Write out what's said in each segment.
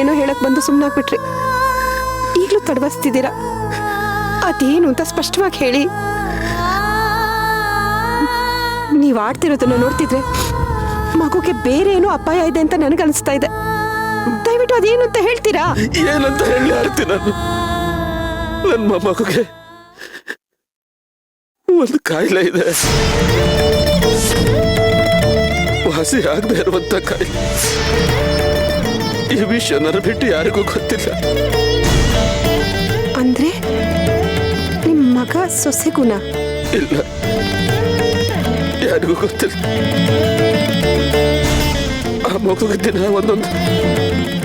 ಏನೋ ಹೇಳಕ್ ಬಂದು ಸುಮ್ಮನಾಗ್ಬಿಟ್ರಿ. ಈಗಲೂ ತಡವಸ್ತಿದ್ದೀರಾ. ಅದೇನು ಅಂತ ಸ್ಪಷ್ಟವಾಗಿ ಹೇಳಿ. ನೀವು ಆಡ್ತಿರೋದನ್ನ ನೋಡ್ತಿದ್ರೆ ಮಗುಗೆ ಬೇರೆ ಏನೋ ಅಪಾಯ ಇದೆ ಅಂತ ನನಗನ್ನಿಸ್ತಾ ಇದೆ. ದಯವಿಟ್ಟು ಅದೇನು ಅಂತ ಹೇಳ್ತೀರಾ? ಏನಂತ ಹೇಳಿ ಆಡ್ತೀನಿ ನಾನು. ನನ್ನ ಮಗುಗೆ ಒಂದು ಕಾಯಿಲೆ ಇದೆ, ವಾಸಿ ಆಗದೆ ಇರುವಂತ ಕಾಯಿಲೆ. ಈ ವಿಷಯ ನನ್ನ ಬಿಟ್ಟು ಯಾರಿಗೂ ಗೊತ್ತಿಲ್ಲ. ಅಂದ್ರೆ ನಿಮ್ಮ ಮಗ ಸೊಸೆಗುಣ? ಇಲ್ಲ, ಯಾರಿಗೂ ಗೊತ್ತಿಲ್ಲ. ಆ ಮಗುಗೆ ದಿನ ಒಂದೊಂದು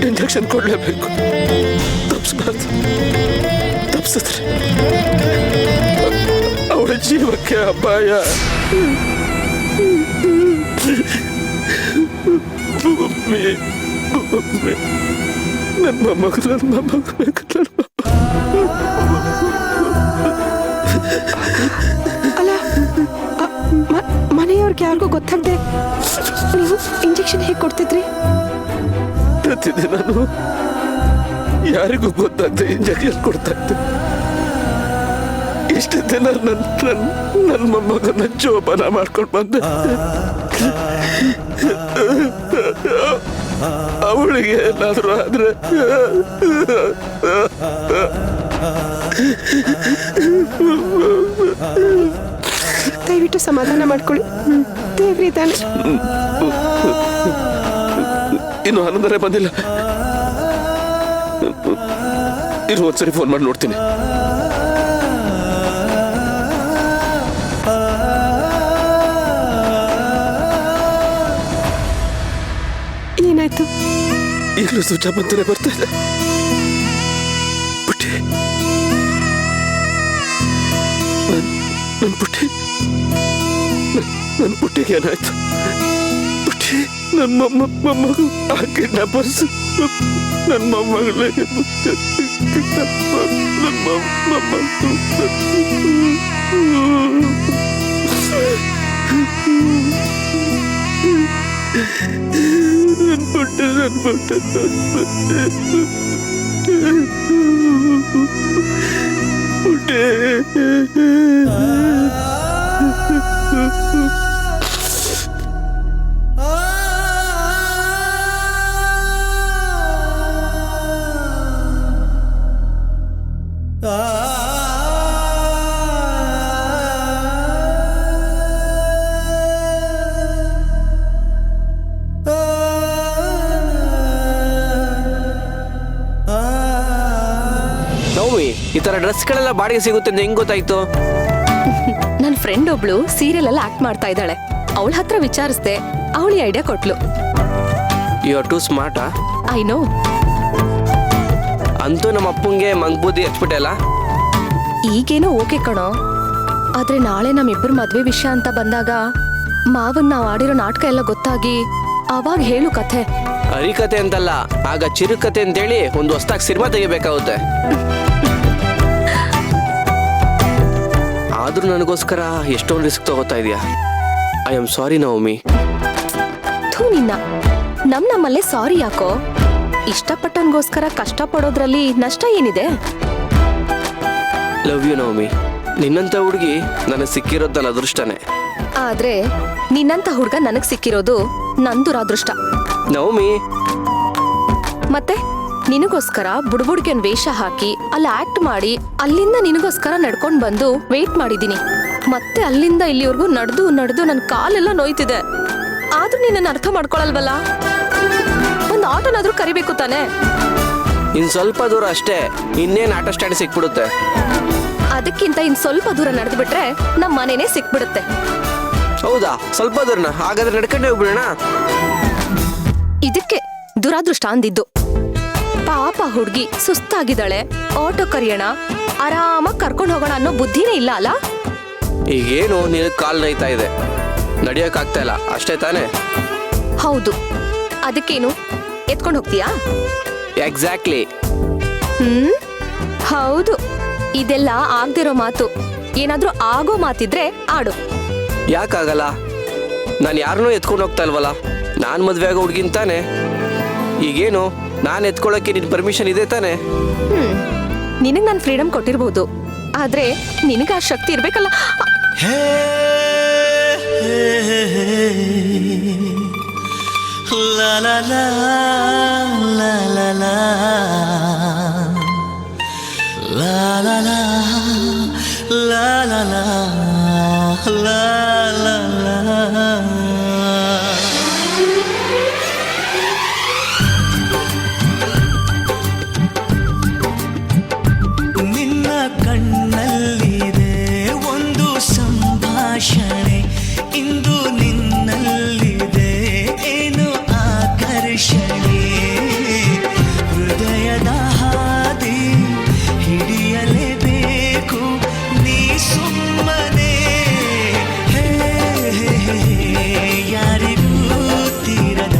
ಇಂಜೆಕ್ಷನ್ ಕೊಡ್ಲೇಬೇಕು. ತಪ್ಪಿಸ್ಬಾರ್ದು. ತಪ್ಪಿಸಿದ್ರೆ ಅವಳ ಜೀವಕ್ಕೆ ಅಪಾಯ. ನನ್ನ ಮೊಮ್ಮಗ ಬೇಕು. ಅಲ್ಲ, ಮನೆಯವ್ರಿಗೆ ಯಾರಿಗೂ ಗೊತ್ತಾಗದೆ ನೀವು ಇಂಜೆಕ್ಷನ್ ಹೇಗೆ ಕೊಡ್ತಿದ್ರಿ? ಪ್ರತಿದಿನ ನಾನು ಯಾರಿಗೂ ಗೊತ್ತಾಗದೆ ಇಂಜೆಕ್ಷನ್ ಕೊಡ್ತಾ ಇದ್ದೆ. ಇಷ್ಟು ದಿನ ನನ್ನ ಮೊಮ್ಮಗನ ಜೋಪಾನ ಮಾಡ್ಕೊಂಡು ಬಂದೆ. ಅವಳಿಗೆ ಏನಾದರೂ ಆದ್ರೆ ದಯವಿಟ್ಟು ಸಮಾಧಾನ ಮಾಡ್ಕೊಳ್ಳಿ. ದೇವ್ರಿದ್ದಾನೆ. ಇನ್ನು ಆನಂದರೇ ಬಂದಿಲ್ಲ. ಇರು, ಒಂದ್ಸರಿ ಫೋನ್ ಮಾಡಿ ನೋಡ್ತೀನಿ. ಏನಾಯ್ತು? ಈಗಲೂ ಸ್ವಿಚ್ ಆಫ್ ಅಂತಾನೆ ಬರ್ತಾ ಇದೆ. ಪುಟ್ಟಿ, ನನ್ನ ಪುಟ್ಟಿ, ನನ್ನ ಪುಟ್ಟಿಗೆ ಏನಾಯ್ತು? ಪುಟ್ಟಿ, ನನ್ನ ಮೊಮ್ಮಗು ಆ ಕಿಡ್ನಾಪರ್ಸ್ ನನ್ನ ಮೊಮ್ಮಗಳೇ. ನನ್ನ ಮೊಮ್ಮಗು ಈ ತರ ಡ್ರೆಸ್ಗಳೆಲ್ಲ ಬಾಡಿಗೆ ಸಿಗುತ್ತೆ ಅಂತ ಹೆಂಗ್ ಗೊತ್ತಾಯ್ತು? ನನ್ನ ಫ್ರೆಂಡ್ ಒಬ್ಳು ಸೀರಿಯಲ್ ಎಲ್ಲ ಆಕ್ಟ್ ಮಾಡ್ತಾ ಇದ್ದಾಳೆ. ಅವಳ ಹತ್ರ ವಿಚಾರಿಸ್ದೆ, ಅವಳಿ ಐಡಿಯಾ ಕೊಟ್ಲು. You are too smart. I know. ಅಂತೂ ನಮ್ಮ ಅಪ್ಪಂಗೆ ಮಂಗ್ ಬುದ್ಧಿ ಹಚ್ಬಿಟ್ಟಲ್ಲ. ಈಗೇನೋ ಓಕೆ ಕಣೋ, ಆದ್ರೆ ನಾಳೆ ನಮ್ಮಿಬ್ಬರ ಮದ್ವೆ ವಿಷಯ ಅಂತ ಬಂದಾಗ ಮಾವನ್ ನಾವ್ ಆಡಿರೋ ನಾಟಕ ಎಲ್ಲ ಗೊತ್ತಾಗಿ ಅವಾಗ ಹೇಳು ಕಥೆ. ಹರಿಕತೆ ಅಂತಲ್ಲ, ಆಗ ಚಿರುಕತೆ ಅಂತೇಳಿ ಒಂದು ಹೊಸ್ದಾಗಿ ಸಿನಿಮಾ ತೆಗಿಬೇಕಾಗುತ್ತೆ. ಆದ್ರೂ ನನಗೋಸ್ಕರ ಎಷ್ಟೊಂದು ರಿಸ್ಕ್ ತಗೋತಾ ಇದೆಯಾ. I am sorry Navami. ಥೂ ನಿನ್ನ, ನಮ್ಮಲ್ಲೇ ಸಾರಿ ಯಾಕೋ? ಇಷ್ಟಪಟ್ಟವನ್ಗೋಸ್ಕರ ಕಷ್ಟ ಪಡೋದ್ರಲ್ಲಿ ನಷ್ಟ ಏನಿದೆ? Love you Navami. ನಿನ್ನಂತ ಹುಡುಗಿ ನನಗೆ ಸಿಕ್ಕಿರೋದು ನನ್ನ ಅದೃಷ್ಟನೇ. ಆದ್ರೆ ನಿನ್ನಂತ ಹುಡ್ಗ ನನಗ್ ಸಿಕ್ಕಿರೋದು ನನ್ ದುರಾದೃಷ್ಟ. ನವಮಿ, ಮತ್ತೆ ನಿನಗೋಸ್ಕರ ಬುಡ್ಬುಡ್ಗೆನ್ ವೇಷ ಹಾಕಿ ಅಲ್ಲಿ ಆಕ್ಟ್ ಮಾಡಿ ಅಲ್ಲಿಂದ ನಿನಗೋಸ್ಕರ ನಡ್ಕೊಂಡ್ ಬಂದು ವೇಟ್ ಮಾಡಿದೀನಿ. ಮತ್ತೆ ಅಲ್ಲಿಂದ ಇಲ್ಲಿವರೆಗೂ ನಡೆದು ನನ್ ಕಾಲೆಲ್ಲ ನೋಯ್ತಿದೆ. ಆದ್ರೂ ನೀನನ್ನ ಅರ್ಥ ಮಾಡ್ಕೊಳಲ್ವಲ್ಲ. ಒಂದ್ ಆಟೋನಾದ್ರೂ ಕರಿಬೇಕು ತಾನೆ? ಇನ್ ಸ್ವಲ್ಪ ದೂರ ಅಷ್ಟೇ, ಇನ್ನೇನ್ ಆಟೋ ಸ್ಟ್ಯಾಂಡ್ ಸಿಕ್ಬಿಡುತ್ತೆ. ಅದಕ್ಕಿಂತ ಇನ್ ಸ್ವಲ್ಪ ದೂರ ನಡೆದು ಬಿಟ್ರೆ ನಮ್ ಮನೆನೇ ಸಿಕ್ಬಿಡುತ್ತೆ. ಹೌದಾ? ಸ್ವಲ್ಪ ದೂರನ? ಹಾಗಾದ್ರೆ ನಡ್ಕೊಂಡೆ ಹೋಗ್ಬಿಡೋಣ. ಇದಕ್ಕೆ ದುರಾದೃಷ್ಟ ಅಂದಿದ್ದು. ಪಾಪ ಹುಡ್ಗಿ ಸುಸ್ತಾಗಿದ್ದಾಳೆ, ಆಟೋ ಕರಿಯೋಣ, ಆರಾಮಾಗಿ ಕರ್ಕೊಂಡು ಹೋಗೋಣ ಅನ್ನೋ ಬುದ್ಧಿನೇ ಇಲ್ಲ ಅಲ್ಲ. ಈಗೇನು ನಿನಗೆ ಕಾಲ್ ನೋಯ್ತಾ ಇದೆ, ನಡಿಯಕ್ ಆಗ್ತಾ ಇಲ್ಲ ಅಷ್ಟೇ ತಾನೇ? ಹೌದು. ಅದಕ್ಕೇನು ಎತ್ಕೊಂಡು ಹೋಗ್ತೀಯಾ? ಎಕ್ಸಾಕ್ಟ್ಲಿ. ಹೌದು. ಇದೆಲ್ಲ ಆಗ್ದಿರೋ ಮಾತು. ಏನಾದ್ರೂ ಆಗೋ ಮಾತಿದ್ರೆ ಆಡು. ಯಾಕಾಗಲ್ಲ? ನಾನು ಯಾರನ್ನೂ ಎತ್ಕೊಂಡು ಹೋಗ್ತಾ ಇಲ್ವಲ್ಲ. ನಾನ್ ಮದ್ವೆ ಆಗೋ ಹುಡ್ಗಿಂತಾನೆ. ಈಗೇನು ನಾನು ಎತ್ಕೊಳ್ಳೋಕೆ ನಿನ್ ಪರ್ಮಿಷನ್ ಇದೆ ತಾನೆ? ನಿನಗ್ ನಾನು ಫ್ರೀಡಮ್ ಕೊಟ್ಟಿರ್ಬೋದು, ಆದ್ರೆ ನಿನಗ ಆ ಶಕ್ತಿ ಇರ್ಬೇಕಲ್ಲ. La la la la la la la la la la la la la la. ನಿನ್ನ ಕಣ್ಣಲ್ಲಿದೆ ಒಂದು ಸಂಭಾಷಣೆ, ಇಂದು ನಿನ್ನಲ್ಲಿದೆ ಏನು ಆಕರ್ಷಣೆ. ಹೃದಯದ ಹಾದಿ ಹಿಡಿಯಲೇಬೇಕು ನೀ ಸುಮ್ಮನೆ. ಹೇ ಯಾರಿಗೂ ತೀರದ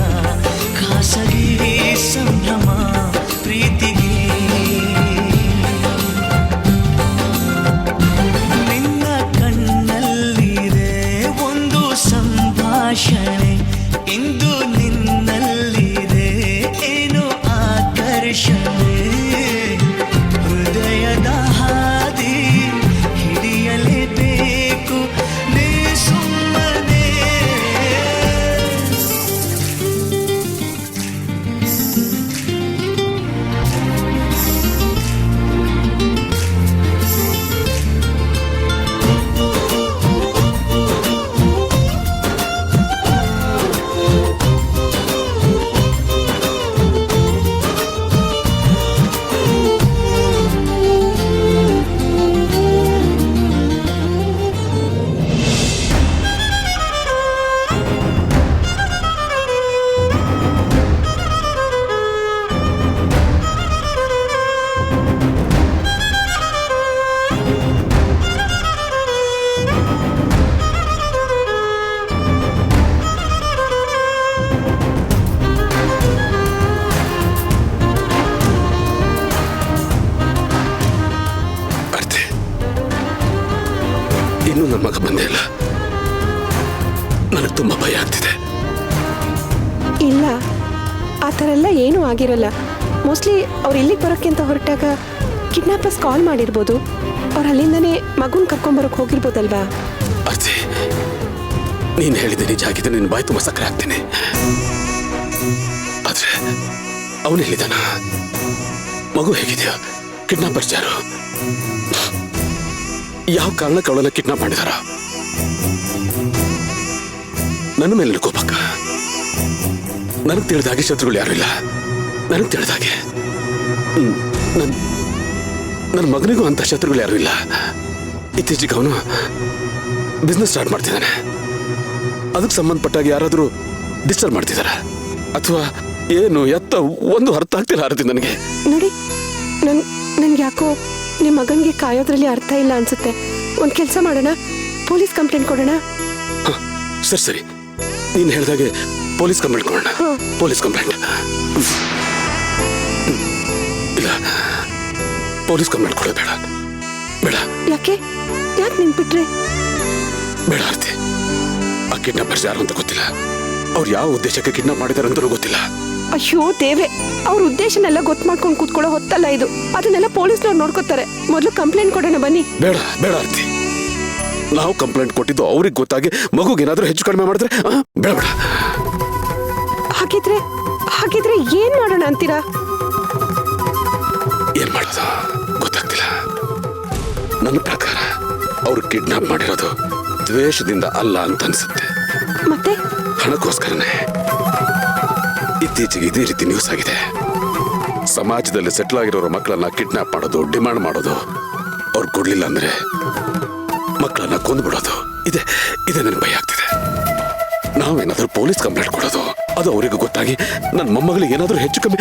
ಖಾಸಗಿ ಸಂಭ್ರಮ ಪ್ರೀತಿಗೆ. ನಿನ್ನ ಕಣ್ಣಲ್ಲಿದೆ ಒಂದು ಸಂಭಾಷಣೆ, ಇಂದು ನಿನ್ನಲ್ಲಿದೆ ಏನು ಆಕರ್ಷಣೆ. ಹೃದಯದ ಹಾದಿ ಹಿಡಿಯಲೇಬೇಕು ನೀ ಸುಮ್ಮನೆ. ಅರ್ತೆ, ಇನ್ನೂ ನನ್ನ ಮಗ ಬಂದೇ ಇಲ್ಲ. ನನಗೆ ತುಂಬಾ ಭಯ ಆಗ್ತಿದೆ. ಇಲ್ಲ, ಆ ಥರ ಎಲ್ಲ ಏನೂ ಆಗಿರಲ್ಲ. ಮೋಸ್ಟ್ಲಿ ಅವ್ರು ಇಲ್ಲಿಗೆ ಬರೋಕ್ಕೆ ಅಂತ ಹೊರಟಾಗ ಕಿಡ್ನಾಪರ್ಸ್ ಕಾಲ್ ಮಾಡಿರ್ಬೋದು. ಅವ್ರು ಅಲ್ಲಿಂದನೇ ಮಗುನ ಕರ್ಕೊಂಬರೋಕೆ ಹೋಗಿರ್ಬೋದಲ್ವಾ? ಅರ್ತೆ, ನೀನು ಹೇಳಿದೆ ನಿಜ ಆಗಿದೆ, ನಿನ್ನ ಬಾಯಿ ತುಂಬ ಸಕ್ಕರೆ ಆಗ್ತೀನಿ. ಆದ್ರೆ ಅವನು ಹೇಳಿದಾನ? ಮಗು ಹೇಗಿದೆಯಾ? ಕಿಡ್ನಾಪರ್ಸ್ ಯಾರು? ಯಾವ ಕಾರಣಕ್ಕೆ ಅವಳನ್ನ ಕಿಡ್ನಾಪ್ ಮಾಡಿದಾರ? ನನ್ನ ಮೇಲೆ ಕೋಪಕ್ಕ? ನನಗೆ ತಿಳಿದಾಗೆ ಶತ್ರುಗಳು ಯಾರು ಇಲ್ಲ. ನನಗೆ ತಿಳಿದಾಗೆ ನನ್ನ ಮಗನಿಗೂ ಅಂತ ಶತ್ರುಗಳು ಯಾರು ಇಲ್ಲ. ಇತ್ತೀಚೆಗೆ ಅವನು ಬಿಸ್ನೆಸ್ ಸ್ಟಾರ್ಟ್ ಮಾಡ್ತಿದ್ದಾನೆ. ಅದಕ್ಕೆ ಸಂಬಂಧಪಟ್ಟಾಗ ಯಾರಾದರೂ ಡಿಸ್ಟರ್ಬ್ ಮಾಡ್ತಿದಾರ ಅಥವಾ ಏನು ಎತ್ತ ಒಂದು ಅರ್ಥ ಆಗ್ತಿಲ್ಲ ಆರತಿ ನನಗೆ. ನೋಡಿ, ನನ್ಗೆ ಯಾಕೋ ನಿಮ್ಮ ಮಗನಿಗೆ ಕಾಯೋದ್ರಲ್ಲಿ ಅರ್ಥ ಇಲ್ಲ ಅನ್ಸುತ್ತೆ. ಒಂದು ಕೆಲಸ ಮಾಡೋಣ, ಪೊಲೀಸ್ ಕಂಪ್ಲೇಂಟ್ ಕೊಡೋಣ. ಸರಿ ಸರಿ, ನೀನು ಹೇಳಿದಾಗೆ ಪೊಲೀಸ್ ಕಂಪ್ಲೇಂಟ್ ಕೊಡೋಣ. ಪೊಲೀಸ್ ಕಂಪ್ಲೇಂಟ್ ಇಲ್ಲ, ಪೊಲೀಸ್ ಕಂಪ್ಲೇಂಟ್ ಕೊಡೋದು ಬೇಡ. ಬೇಡ. ಯಾಕೆ ನಿನ್ಬಿಟ್ರೆ? ಬೇಡ ಆರ್ತಿ, ಆ ಕಿಡ್ನಾಪರ್ಸ್ ಯಾರು ಅಂತ ಗೊತ್ತಿಲ್ಲ. ಅವ್ರು ಯಾವ ಉದ್ದೇಶಕ್ಕೆ ಕಿಡ್ನಾಪ್ ಮಾಡಿದಾರೆ ಅಂತಲೂ ಗೊತ್ತಿಲ್ಲ. ಅಯ್ಯೋ ದೇವ್ರೆ, ಅವ್ರ ಉದ್ದೇಶನೆಲ್ಲ ಗೊತ್ತು ಮಾಡ್ಕೊಂಡು ಕೂತ್ಕೊಳ್ಳೋ ಹೊತ್ತಲ್ಲ ಇದು. ಅದನ್ನೆಲ್ಲ ಪೊಲೀಸ್ನವ್ರು ನೋಡ್ಕೋತಾರೆ. ಮೊದಲು ಕಂಪ್ಲೇಂಟ್ ಕೊಡೋಣ ಬನ್ನಿ. ಬೇಡ ಬೇಡ ಆರ್ತಿ, ನಾವು ಕಂಪ್ಲೇಂಟ್ ಕೊಟ್ಟಿದ್ದು ಅವ್ರಿಗೆ ಗೊತ್ತಾಗಿ ಮಗುಗೆ ಏನಾದ್ರೂ ಹೆಚ್ಚು ಕಡಿಮೆ ಮಾಡಿದ್ರೆ ಬೇಡ ಬೇಡ. ಹಾಗಿದ್ರೆ ಏನ್ ಮಾಡೋಣ ಅಂತೀರಾ? ಏನ್ ಮಾಡೋದು ಗೊತ್ತಾಗ್ತಿಲ್ಲ. ನನ್ನ ಪ್ರಕಾರ ಅವ್ರು ಕಿಡ್ನಾಪ್ ಮಾಡಿರೋದು ದ್ವೇಷದಿಂದ ಅಲ್ಲ ಅಂತ ಅನ್ಸುತ್ತೆ. ಮತ್ತೆ ಹಣಕ್ಕೋಸ್ಕರನೇ. ಇತ್ತೀಚೆಗೆ ಇದೇ ರೀತಿ ನ್ಯೂಸ್ ಆಗಿದೆ. ಸಮಾಜದಲ್ಲಿ ಸೆಟ್ಲ್ ಆಗಿರೋರ ಮಕ್ಕಳನ್ನ ಕಿಡ್ನಾಪ್ ಮಾಡೋದು, ಡಿಮಾಂಡ್ ಮಾಡೋದು, ಅವ್ರು ಕೊಡ್ಲಿಲ್ಲ ಅಂದ್ರೆ ಮಕ್ಕಳನ್ನ ಕೊಂದ್ಬಿಡೋದು. ಇದೇ ನನಗೆ ಭಯ ಆಗ್ತಿದೆ. ನಾವೇನಾದ್ರೂ ಪೊಲೀಸ್ ಕಂಪ್ಲೇಂಟ್ ಕೊಡೋದು, ಅದು ಅವರಿಗೂ ಗೊತ್ತಾಗಿ ನನ್ನ ಮೊಮ್ಮಗಳಿಗೆ ಏನಾದ್ರೂ ಹೆಚ್ಚು ಕಮ್ಮಿ.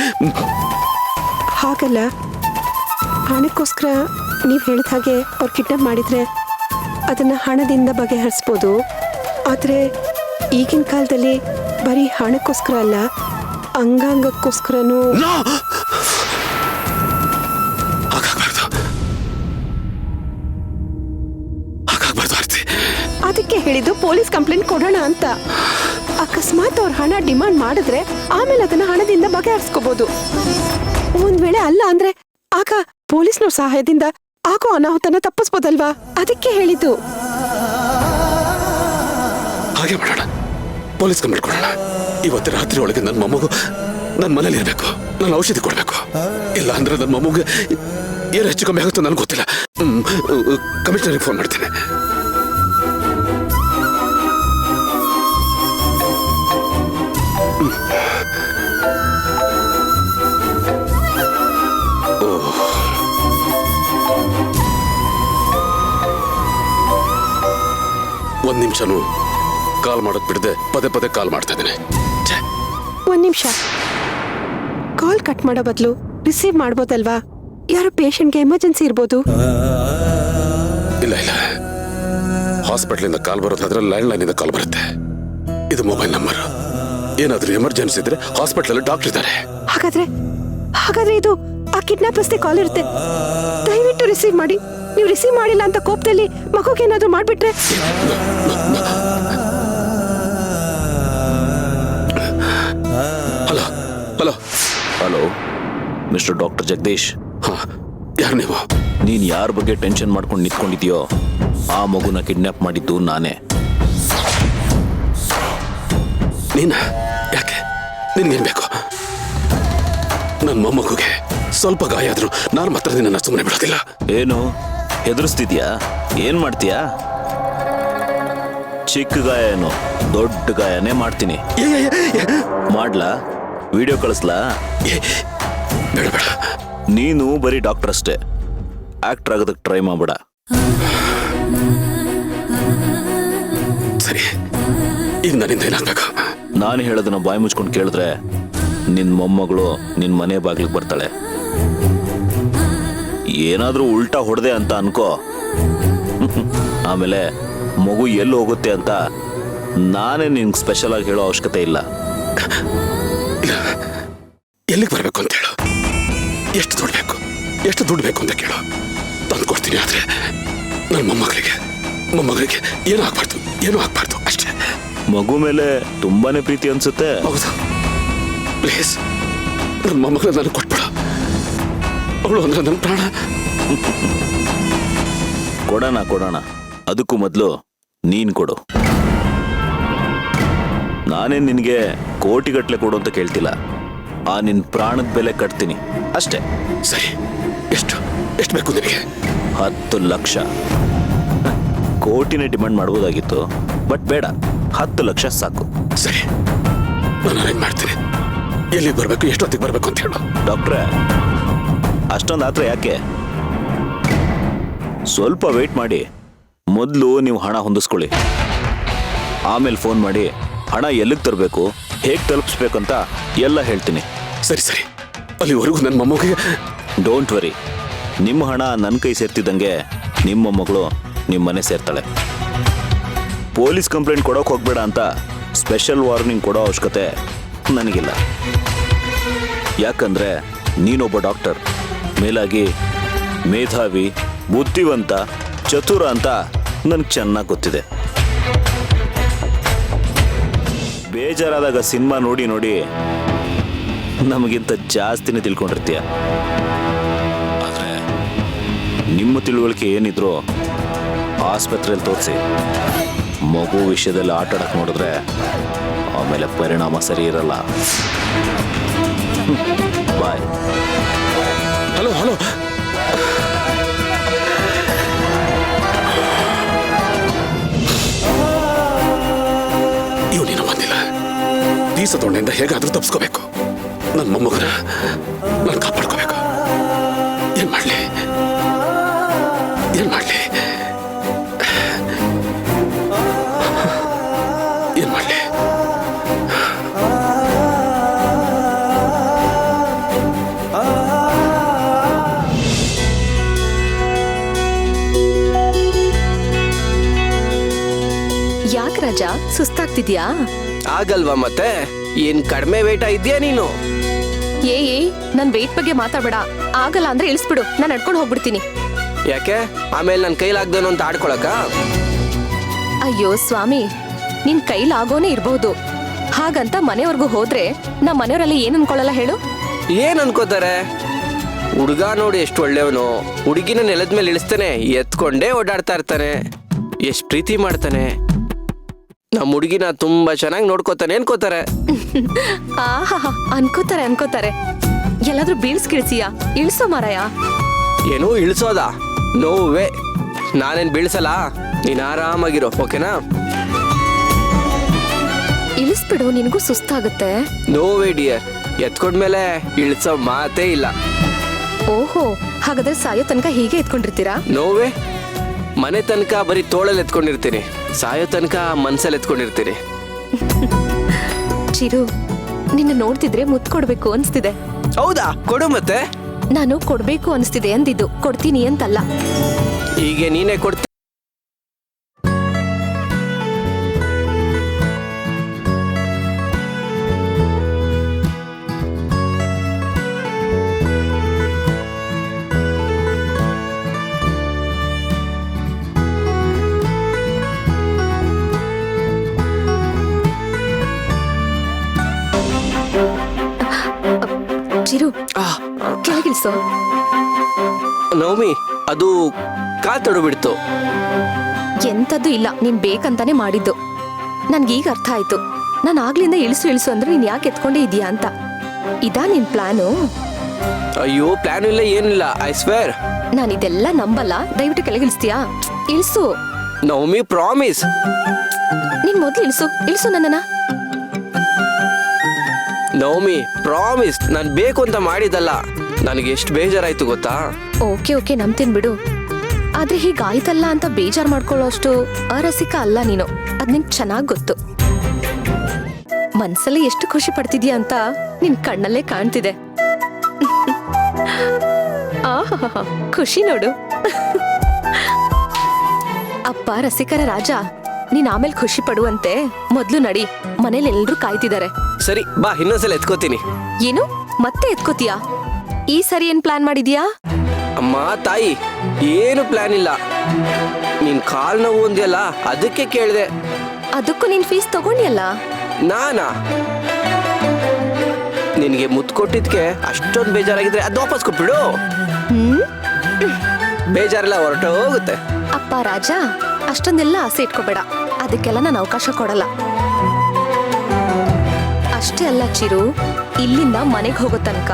ಹಾಗಲ್ಲ, ಹಣಕ್ಕೋಸ್ಕರ ನೀವು ಹೇಳಿದ ಹಾಗೆ ಅವ್ರು ಕಿಡ್ನಾಪ್ ಮಾಡಿದ್ರೆ ಅದನ್ನ ಹಣದಿಂದ ಬಗೆಹರಿಸ್ಬೋದು. ಆದ್ರೆ ಈಗಿನ ಕಾಲದಲ್ಲಿ ಬರೀ ಹಣಕ್ಕೋಸ್ಕರ ಅಲ್ಲ, ಅಂಗಾಂಗಕ್ಕೋಸ್ಕರನೂ. ಹಾಗಾಗ್ಬಾರ್ದು ಆರ್ತಿ. ಅದಕ್ಕೆ ಹೇಳಿದ್ದು ಪೊಲೀಸ್ ಕಂಪ್ಲೇಂಟ್ ಕೊಡೋಣ ಅಂತ. ಅಕಸ್ಮಾತ್ ಅವ್ರ ಹಣ ಡಿಮಾಂಡ್ ಮಾಡಿದ್ರೆ ಆಮೇಲೆ ಅದನ್ನ ಹಣದಿಂದ ಬಗೆಹರಿಸ್ಕೋಬಹುದು. ಒಂದ್ ವೇಳೆ ಅಲ್ಲ ಅಂದ್ರೆ ಆಗ ಪೊಲೀಸ್ನವ್ರ ಸಹಾಯದಿಂದ ಆಗೋ ಅನಾಹುತನ ತಪ್ಪಿಸ್ಬೋದಲ್ವಾ? ಅದಕ್ಕೆ ಹೇಳಿದ್ದು. ಹಾಗೆ ಮಾಡೋಣ, ಪೊಲೀಸ್ ಕಂಪ್ಲೇಂಟ್ ಕೊಡೋಣ. ಇವತ್ತು ರಾತ್ರಿ ಒಳಗೆ ನನ್ನ ಮೊಮ್ಮಗು ನನ್ನ ಮನೇಲಿ ಇರಬೇಕು. ನಾನು ಔಷಧಿ ಕೊಡಬೇಕು. ಇಲ್ಲ ಅಂದ್ರೆ ನನ್ನ ಮೊಮ್ಮಗ ಏನು ಹೆಚ್ಚು ಕಮ್ಮಿ ಆಗುತ್ತೋ ನನಗೆ ಗೊತ್ತಿಲ್ಲ. ಕಮಿಷನರಿಗೆ ಫೋನ್ ಮಾಡ್ತೇನೆ. ಒಂದ್ ನಿಮಿಷನೂ ಕಾಲ್ ಮಾಡೋದ್ ಬಿಡದೆ ಪದೇ ಪದೇ ಕಾಲ್ ಮಾಡ್ತಾ ಇದ್ದೇನೆ. ಒಂದ್ ನಿಮಿಷ, ಕಾಲ್ ಕಟ್ ಮಾಡೋ ಬದಲು ರಿಸೀವ್ ಮಾಡ್ಬೋದಲ್ವಾ? ಯಾರೋ ಪೇಷಂಟ್ಗೆ ಎಮರ್ಜೆನ್ಸಿ ಇರ್ಬೋದು. ಇಲ್ಲ ಇಲ್ಲ, ಹಾಸ್ಪಿಟಲಿಂದ ಕಾಲ್ ಬರೋದಾದ್ರೆ ಲ್ಯಾಂಡ್ ಲೈನ್ ಇಂದ ಕಾಲ್ ಬರುತ್ತೆ. ಇದು ಮೊಬೈಲ್ ನಂಬರ್. ಏನಾದ್ರೂ ಎಮರ್ಜೆನ್ಸಿ ಇದ್ರೆ ಹಾಸ್ಪಿಟಲ್ ಡಾಕ್ಟರ್ ಇದ್ದಾರೆ. ಹಾಗಾದ್ರೆ ಇದು ಆ ಕಿಡ್ನಾಪರ್ಸ್ಗೆ ಕಾಲ್ ಇರುತ್ತೆ. ದಯವಿಟ್ಟು ರಿಸೀವ್ ಮಾಡಿ. ನೀವು ರಿಸೀವ್ ಮಾಡಿಲ್ಲ ಅಂತ ಕೋಪದಲ್ಲಿ ಮಗುಗೇನಾದ್ರೂ ಮಾಡ್ಬಿಟ್ರೆ? Hello hello hello, mister doctor Jagadish. ಹಾ, ಯಾರು ನೀವು? ನೀನ್ ಯಾರ ಬಗ್ಗೆ ಟೆನ್ಷನ್ ಮಾಡ್ಕೊಂಡು ನಿಂತ್ಕೊಂಡಿದ್ಯೋ ಆ ಮಗುನ ಕಿಡ್ನಾಪ್ ಮಾಡಿದ್ದು ನಾನೇ. ನೀನ? ಯಾಕೆ? ನಿನ್ಗೇನ್ ಬೇಕು? ನನ್ನ ಮೊಮ್ಮಗುಗೆ ಸ್ವಲ್ಪ ಗಾಯ ಆದ್ರೂ ನಾನು ಮಾತ್ರ ನಿನ್ನ ಸುಮ್ಮನೆ ಬಿಡೋದಿಲ್ಲ. ಏನು ಹೆದರ್ಸ್ತಿದ್ಯಾ? ಏನ್ ಮಾಡ್ತೀಯಾ? ಚಿಕ್ಕ ಗಾಯ ಏನು, ದೊಡ್ಡ ಗಾಯನೇ ಮಾಡ್ತೀನಿ. ಮಾಡ್ಲಾ? ವಿಡಿಯೋ ಕಳಿಸ್ಲಾ? ಬೇಡ ಬೇಡ. ನೀನು ಬರೀ ಡಾಕ್ಟರ್ ಅಷ್ಟೇ, ಆಕ್ಟರ್ ಆಗೋದಕ್ಕೆ ಟ್ರೈ ಮಾಡ್ಬೇಡ. ಸರಿ, ಈಗ ನನ್ನಿಂದ ಏನಾಗ್ಬೇಕು? ನಾನು ಹೇಳೋದನ್ನ ಬಾಯಿ ಮುಚ್ಕೊಂಡು ಕೇಳಿದ್ರೆ ನಿನ್ ಮೊಮ್ಮಗಳು ನಿನ್ ಮನೆ ಬಾಗ್ಲಿಗೆ ಬರ್ತಾಳೆ. ಏನಾದ್ರೂ ಉಲ್ಟಾ ಹೊಡೆದೆ ಅಂತ ಅನ್ಕೋ, ಆಮೇಲೆ ಮಗು ಎಲ್ಲಿ ಹೋಗುತ್ತೆ ಅಂತ ನಾನೇ ನಿನ್ಗೆ ಸ್ಪೆಷಲ್ ಆಗಿ ಹೇಳೋ ಅವಶ್ಯಕತೆ ಇಲ್ಲ. ಎಲ್ಲಿಗೆ ಬರಬೇಕು ಅಂತ ಹೇಳು. ಎಷ್ಟು ದುಡ್ಡು ಬೇಕು ಅಂತ ಕೇಳು, ತಂದು ಕೊಡ್ತೀನಿ. ಆದ್ರೆ ನನ್ನ ಮೊಮ್ಮಗಳಿಗೆ ಏನೂ ಆಗ್ಬಾರ್ದು ಅಷ್ಟೇ. ಮಗು ಮೇಲೆ ತುಂಬಾನೇ ಪ್ರೀತಿ ಅನ್ಸುತ್ತೆ. ಹೌದು, ಪ್ಲೀಸ್ ನನ್ನ ಮೊಮ್ಮಗಳ ನನಗೆ ಕೊಟ್ಬಿಡ. ಅವಳು ಅಂದ್ರೆ ನನ್ನ ಪ್ರಾಣ. ಕೊಡೋಣ. ಅದಕ್ಕೂ ಮೊದಲು ನೀನ್ ಕೊಡು. ನಾನೇ ನಿನ್ಗೆ ಕೋಟಿಗಟ್ಲೆ ಕೊಡು ಅಂತ ಕೇಳ್ತಿಲ್ಲ. ಆ ನಿನ್ ಪ್ರಾಣದ ಬೆಲೆ ಕಟ್ತೀನಿ ಅಷ್ಟೇ. ಸರಿ, ಎಷ್ಟು ಬೇಕು ನಿನಗೆ? 10 ಲಕ್ಷ. ಕೋಟಿನೇ ಡಿಮಾಂಡ್ ಮಾಡ್ಬೋದಾಗಿತ್ತು, ಬಟ್ ಬೇಡ, 10 ಲಕ್ಷ ಸಾಕು. ಸರಿ, ನಾನು ಅರೇಂಜ್ ಮಾಡ್ತೀನಿ. ಎಲ್ಲಿಗೆ ಬರಬೇಕು, ಎಷ್ಟೊತ್ತಿಗೆ ಬರಬೇಕು ಅಂತ ಹೇಳು. ಡಾಕ್ಟ್ರೇ, ಅಷ್ಟೊಂದು ಆತ್ರ ಯಾಕೆ? ಸ್ವಲ್ಪ ವೇಟ್ ಮಾಡಿ. ಮೊದಲು ನೀವು ಹಣ ಹೊಂದಿಸ್ಕೊಳ್ಳಿ, ಆಮೇಲೆ ಫೋನ್ ಮಾಡಿ ಹಣ ಎಲ್ಲಿಗೆ ತರಬೇಕು, ಹೇಗೆ ತಲುಪಿಸ್ಬೇಕಂತ ಎಲ್ಲ ಹೇಳ್ತೀನಿ. ಸರಿ, ಅಲ್ಲಿವರೆಗೂ ನನ್ನ ಮೊಮ್ಮಗಿಗೆ. ಡೋಂಟ್ ವರಿ, ನಿಮ್ಮ ಹಣ ನನ್ನ ಕೈ ಸೇರ್ತಿದ್ದಂಗೆ ನಿಮ್ಮ ಮೊಮ್ಮಗಳು ನಿಮ್ಮ ಮನೆ ಸೇರ್ತಾಳೆ. ಪೊಲೀಸ್ ಕಂಪ್ಲೇಂಟ್ ಕೊಡೋಕೆ ಹೋಗ್ಬೇಡ ಅಂತ ಸ್ಪೆಷಲ್ ವಾರ್ನಿಂಗ್ ಕೊಡೋ ಅವಶ್ಯಕತೆ ನನಗಿಲ್ಲ. ಯಾಕಂದ್ರೆ ನೀನೊಬ್ಬ ಡಾಕ್ಟರ್, ಮೇಲಾಗಿ ಮೇಧಾವಿ, ಬುದ್ಧಿವಂತ, ಚತುರ ಅಂತ ನನಗೆ ಚೆನ್ನಾಗಿ ಗೊತ್ತಿದೆ. ಬೇಜಾರಾದಾಗ ಸಿನಿಮಾ ನೋಡಿ ನಮಗಿಂತ ಜಾಸ್ತಿನೇ ತಿಳ್ಕೊಂಡಿರ್ತೀಯ. ಆದರೆ ನಿಮ್ಮ ತಿಳುವಳಿಕೆ ಏನಿದ್ರು ಆಸ್ಪತ್ರೆಯಲ್ಲಿ ತೋರಿಸಿ. ಮಗು ವಿಷಯದಲ್ಲಿ ಆಟ ಆಡಕ್ಕೆ ನೋಡಿದ್ರೆ ಆಮೇಲೆ ಪರಿಣಾಮ ಸರಿ ಇರಲ್ಲ. ಬಾಯ್. ಹಲೋ ಇವನೇನು ಬಂದಿಲ್ಲ. ಬೀಸ ತೊಂಡೆಯಿಂದ ಹೇಗಾದ್ರೂ ತಪ್ಪಿಸ್ಕೋಬೇಕು. ನನ್ನ ಮೊಮ್ಮಗನ ನಾನು ಕಾಪಾಡ್ಕೋಬೇಕು. ಏನ್ ಮಾಡ್ಲಿ? ಯಾಕೆ ರಾಜಾ, ಸುಸ್ತಾಗ್ತಿದ್ಯಾ? ಆಗಲ್ವಾ ಮತ್ತೆ? ಏನ್ ಕಡಿಮೆ ವೇಟ ಇದ್ಯಾ ನೀನು? ನನ್ ವೇಟ್ ಬಗ್ಗೆ ಮಾತಾಡ್ಬೇಡ. ಆಗಲ್ಲ ಅಂದ್ರೆ ಇಳಿಸ್ಬಿಡು, ನಾನು ನಡ್ಕೊಂಡು ಹೋಗ್ಬಿಡ್ತೀನಿ. ಯಾಕೆ? ಆಮೇಲೆ ನನ್ನ ಕೈಲಾಗ್ದೇನೋ ಅಂತ ಆಡ್ಕೊಳಕ? ಅಯ್ಯೋ ಸ್ವಾಮಿ, ನಿನ್ ಕೈಲಾಗೋನೇ ಇರ್ಬಹುದು. ಹಾಗಂತ ಮನೆವರೆಗೂ ಹೋದ್ರೆ ನಮ್ಮ ಮನೆಯವರೆಲ್ಲ ಏನ್ ಅನ್ಕೊಳ್ಳಲ್ಲ ಹೇಳು? ಏನ್ ಅನ್ಕೋತಾರೆ? ಹುಡುಗ ನೋಡಿ ಎಷ್ಟು ಒಳ್ಳೆಯವನು, ಹುಡುಗಿನ ನೆಲದ ಮೇಲೆ ಇಳಿಸ್ತಾನೆ, ಎತ್ಕೊಂಡೇ ಓಡಾಡ್ತಾ ಇರ್ತಾನೆ, ಎಷ್ಟ್ ಪ್ರೀತಿ ಮಾಡ್ತಾನೆ, ನಮ್ಮ ಹುಡುಗಿನ ತುಂಬಾ ಚೆನ್ನಾಗಿ ನೋಡ್ಕೋತಾನೆ ಅನ್ಕೋತಾರೆ. ಆಹಾ, ಅನ್ಕೋತಾರೆ. ಎಲ್ಲಾದ್ರೂ ಬೀಳ್ಸ್ಕಿಳ್ಸಿಯಾ? ಇಳ್ಸೋ ಮಾರಾಯ. ಏನೋ ಇಳಿಸೋದ? ನೋವೇ, ನಾನೇನ್ ಬೀಳ್ಸಲ್ಲ, ನೀನ್ ಆರಾಮಾಗಿರೋ, ಓಕೆನಾ? ಇಳಿಸ್ಬಿಡು, ನಿನಗೂ ಸುಸ್ತಾಗುತ್ತೆ. ನೋವೇ ಡಿಯರ್, ಎತ್ಕೊಂಡ್ಮೇಲೆ ಇಳಿಸೋ ಮಾತೇ ಇಲ್ಲ. ಓಹೋ, ಹಾಗಾದ್ರೆ ಸಾಯೋ ತನಕ ಹೀಗೆ ಎತ್ಕೊಂಡಿರ್ತೀರಾ? ನೋವೇ, ಮನೆ ತನಕ ಬರೀ ತೋಳಲ್ಲಿ ಎತ್ಕೊಂಡಿರ್ತೀನಿ, ಸಾಯೋ ತನಕ ಮನ್ಸಲ್ಲಿ ಎತ್ಕೊಂಡಿರ್ತೀನಿ. ಚಿರು, ನಿನ್ನ ನೋಡ್ತಿದ್ರೆ ಮುತ್ತು ಕೊಡ್ಬೇಕು ಅನ್ಸ್ತಿದೆ. ಹೌದಾ? ಕೊಡು ಮತ್ತೆ. ನಾನು ಕೊಡ್ಬೇಕು ಅನ್ಸ್ತಿದೆ ಅಂದಿದ್ದು, ಕೊಡ್ತೀನಿ ಅಂತಲ್ಲ. ಹೀಗೆ ನೀನೇ ಕೊಡ್ತಿ. ಚಿರು, ಕೆಳಗಿಳಿಸೋ. ನವಮಿ, ಅದು ಕಾಲ್ ತೊಡಬಿಡ್ತು. ಎಂತದ್ದು ಇಲ್ಲ, ನೀನ್ ಬೇಕಂತಾನೆ ಮಾಡಿದ್ದು. ನನ್ಗೀಗ ಅರ್ಥ ಆಯ್ತು. ನಾನು ಆಗ್ಲಿಂದ ಇಳಿಸು ಅಂದ್ರೆ ನೀನ್ ಯಾಕೆ ಎತ್ಕೊಂಡೇ ಇದೀಯಾ ಅಂತ. ಇದಾ ನಿನ್ ಪ್ಲಾನು? ಅಯ್ಯೋ, ಪ್ಲಾನ್ ಇಲ್ಲ ಏನಿಲ್ಲ, ಐ ಸ್ವೇರ್. ನಾನು ಇದೆಲ್ಲ ನಂಬಲ್ಲ. ದಯವಿಟ್ಟು ಕೆಳಗಿಳಿಸ್ತೀಯಾ? ಇಳಿಸು. ನವಮಿ, ಪ್ರಾಮಿಸ್. ನೀನ್ ಮೊದ್ಲು ಇಳಿಸು ನನ್ನನ್ನ. ನವಮಿ, ಪ್ರಾಮಿಸ್, ನಾನ್ ಬೇಕು ಅಂತ ಮಾಡಿದಲ್ಲ. ನನಗೆ ಎಷ್ಟು ಬೇಜಾರಾಯ್ತು ಗೊತ್ತಾ? ಓಕೆ, ನಂಬ್ತೀನಿ ಬಿಡು. ಆದ್ರೆ ಹೀಗಾಯ್ತಲ್ಲ ಅಂತ ಬೇಜಾರ್ ಮಾಡ್ಕೊಳ್ಳೋ ಅಷ್ಟು ಅರಸಿಕ ಅಲ್ಲ ನೀನು. ಅದ್ ನಿಂಗ್ ಚೆನ್ನಾಗ್ ಗೊತ್ತು. ಮನ್ಸಲ್ಲಿ ಎಷ್ಟು ಖುಷಿ ಪಡ್ತಿದ್ಯಾ ಅಂತ ನಿನ್ ಕಣ್ಣಲ್ಲೇ ಕಾಣ್ತಿದೆ. ಆಹಾ, ಖುಷಿ ನೋಡು. ಅಪ್ಪ ರಸಿಕರ ರಾಜ, ನೀನ್ ಆಮೇಲೆ ಖುಷಿ ಪಡುವಂತೆ ಮೊದ್ಲು ನಡಿ. ಮನೇಲಿ ಎಲ್ರೂ ಕಾಯ್ತಿದ್ದಾರೆ. ಸರಿ ಬಾ, ಇನ್ನೊಂದ್ಸಲ ಎತ್ಕೋತೀನಿ. ಏನು ಮತ್ತೆ ಎತ್ಕೋತೀಯಾ? ಈ ಸರಿ ಏನ್ ಪ್ಲಾನ್ ಮಾಡಿದ್ಯಾ? ಅಮ್ಮ ತಾಯಿ, ಏನು ಪ್ಲಾನ್ ಇಲ್ಲ. ನೀನ್ ಕಾಲ್ ನೋವು ಅಂದ್ಯಲ್ಲ, ಅದಕ್ಕೆ ಕೇಳ್ದೆ. ಅದಕ್ಕೂ ನೀನ್ ಫೀಸ್ ತಗೊಂಡ್ಯಲ್ಲ. ನಾನಾ? ನಿನಗೆ ಮುತ್ತು ಕೊಟ್ಟಿದ್ಕೆ ಅಷ್ಟೊಂದು ಬೇಜಾರಾಗಿದ್ರೆ ಅದು ವಾಪಸ್ ಕೊಟ್ಬಿಡು. ಬೇಜಾರೆಲ್ಲ ಹೊರಟು ಹೋಗುತ್ತೆ. ಅಪ್ಪ ರಾಜ, ಅಷ್ಟೊಂದೆಲ್ಲ ಆಸೆ ಇಟ್ಕೋಬೇಡ. ಅದಕ್ಕೆಲ್ಲ ನಾನು ಅವಕಾಶ ಕೊಡಲ್ಲ. ಅಷ್ಟೇ ಅಲ್ಲ ಚಿರು, ಇಲ್ಲಿಂದ ಮನೆಗೆ ಹೋಗೋ ತನಕ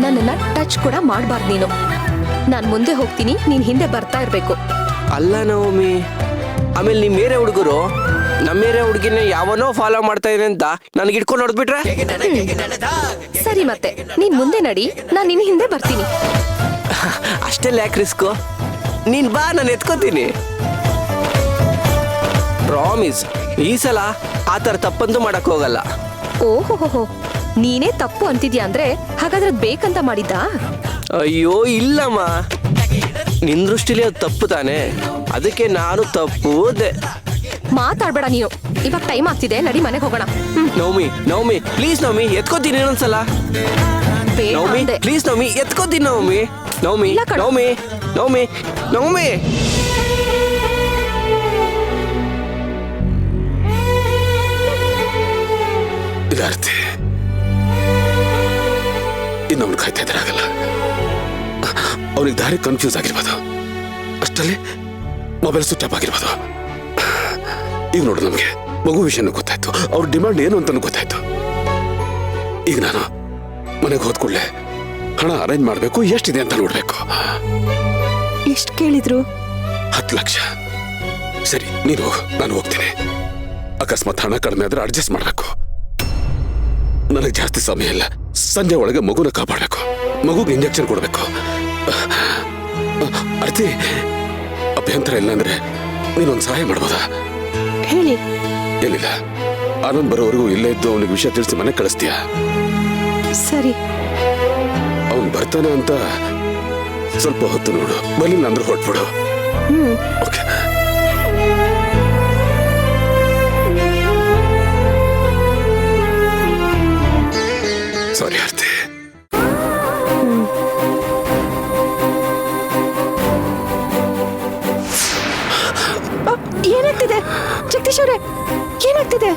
ನನ್ನನ್ನ ಟಚ್ ಕೂಡ ಮಾಡಬಾರ್ದು ನೀನು. ನಾನ್ ಮುಂದೆ ಹೋಗ್ತೀನಿ, ನೀನ್ ಹಿಂದೆ ಬರ್ತಾ ಇರ್ಬೇಕು. ಅಲ್ಲ ನವಮಿ, ಆಮೇಲೆ ನಿಮ್ ಮೇರೆ ಹುಡುಗರು ನಮ್ಮ ಮೇರೆ ಹುಡುಗಿನ ಯಾವನೋ ಫಾಲೋ ಮಾಡ್ತಾ ಇದೆ ಅಂತ ನನಗೆ ಇಟ್ಕೊಂಡು ನೋಡ್ಬಿಟ್ರೆ? ಸರಿ, ಮತ್ತೆ ನೀನ್ ಮುಂದೆ ನಡಿ, ನಾನ್ ನಿನ್ ಹಿಂದೆ ಬರ್ತೀನಿ. ಅಷ್ಟೆಲ್ಲ ಯಾಕೆ ರಿಸ್ಕು? ನೀನ್ ಬಾ, ನಾನು ಎತ್ಕೋತೀನಿ. ಪ್ರಾಮಿಸ್, ಈ ಸಲ ಆ ಥರ ತಪ್ಪಂತೂ ಮಾಡಕ್ ಹೋಗಲ್ಲ. ಓಹೋ, ನೀನೇ ತಪ್ಪು ಅಂತಿದ್ಯಾ ಅಂದ್ರೆ ಹಾಗಾದ್ರೆ ಅದ್ ಬೇಕಂತ ಮಾಡಿದ್ದಾ? ಅಯ್ಯೋ ಇಲ್ಲಮ್ಮ, ನಿನ್ ದೃಷ್ಟಿಲಿ ಅದು ತಪ್ಪು ತಾನೆ, ಅದಕ್ಕೆ ನಾನು ತಪ್ಪುದೆ. ಮಾತಾಡ್ಬೇಡ ನೀನು. ಇವಾಗ ಟೈಮ್ ಆಗ್ತಿದೆ, ನಡಿ ಮನೆಗೆ ಹೋಗೋಣ. ನವಮಿ ಪ್ಲೀಸ್, ನವಮಿ ಎತ್ಕೋತೀನಿ ಇನ್ನೊಂದ್ಸಲ. ಬೇಡ ನವಮಿ ಅಂದೆ. ಪ್ಲೀಸ್, ನವಮಿ ಎತ್ಕೋತೀನಿ. ನವಮಿ ಇಲ್ಲ ಕಣೋ. ನವಮಿ ಇದಾರ್ತಿ, ಇನ್ನೊಬ್ರು ಕಾಯ್ತಾ ಇದ್ರಾಗಲ್ಲ. ಅವನಿಗೆ ದಾರಿ ಕನ್ಫ್ಯೂಸ್ ಆಗಿರ್ಬೋದು, ಅಷ್ಟರಲ್ಲಿ ಮೊಬೈಲ್ ಸ್ವಿಚ್ ಆಫ್ ಆಗಿರ್ಬೋದು. ಈಗ ನೋಡು, ನಮ್ಗೆ ಮಗು ವಿಷಯನೂ ಗೊತ್ತಾಯ್ತು, ಅವ್ರ ಡಿಮಾಂಡ್ ಏನು ಅಂತ ಗೊತ್ತಾಯ್ತು. ಈಗ ನಾನು ಮನೆಗೆ ಹೋದ ಕೂಡಲೇ ಹಣ ಅರೇಂಜ್ ಮಾಡಬೇಕು, ಎಷ್ಟಿದೆ ಅಂತ ನೋಡ್ಬೇಕು. ಎಷ್ಟು ಕೇಳಿದ್ರು? 10 ಲಕ್ಷ. ಸರಿ, ನೀನು ಹೋಗು, ನಾನು ಹೋಗ್ತೀನಿ. ಅಕಸ್ಮಾತ್ ಹಣ ಕಡಿಮೆ ಆದ್ರೆ ಅಡ್ಜಸ್ಟ್ ಮಾಡಬೇಕು. ನನಗೆ ಜಾಸ್ತಿ ಸಮಯ ಇಲ್ಲ. ಸಂಜೆ ಒಳಗೆ ಮಗುನ ಕಾಪಾಡಬೇಕು, ಮಗುಗೆ ಇಂಜೆಕ್ಷನ್ ಕೊಡಬೇಕು. ಅರ್ತಿ, ಅಭ್ಯಂತರ ಇಲ್ಲ ಅಂದ್ರೆ ನೀನೊಂದು ಸಹಾಯ ಮಾಡ್ಬೋದಾ? ಹೇಳಿ. ಏನಿಲ್ಲ, ಆನಂದ್ ಬರೋವರೆಗೂ ಇಲ್ಲೇ ಇದ್ದು ಅವನಿಗೆ ವಿಷಯ ತಿಳಿಸಿ ಮನೆ ಕಳಿಸ್ತೀಯಾ? ಸರಿ. ಅವನ್ ಬರ್ತಾನೆ ಅಂತ ಸ್ವಲ್ಪ ಹೊತ್ತು ನೋಡು, ಬರಲಿಲ್ಲ ಅಂದ್ರೆ ಹೊಟ್ಬಿಡು. ಓಕೆ. ಸಾರಿ ಆರ್ತಿ. ಏನಾಗ್ತಿದೆ? ಅವರೇ ಏನಾಗ್ತಿದೆ?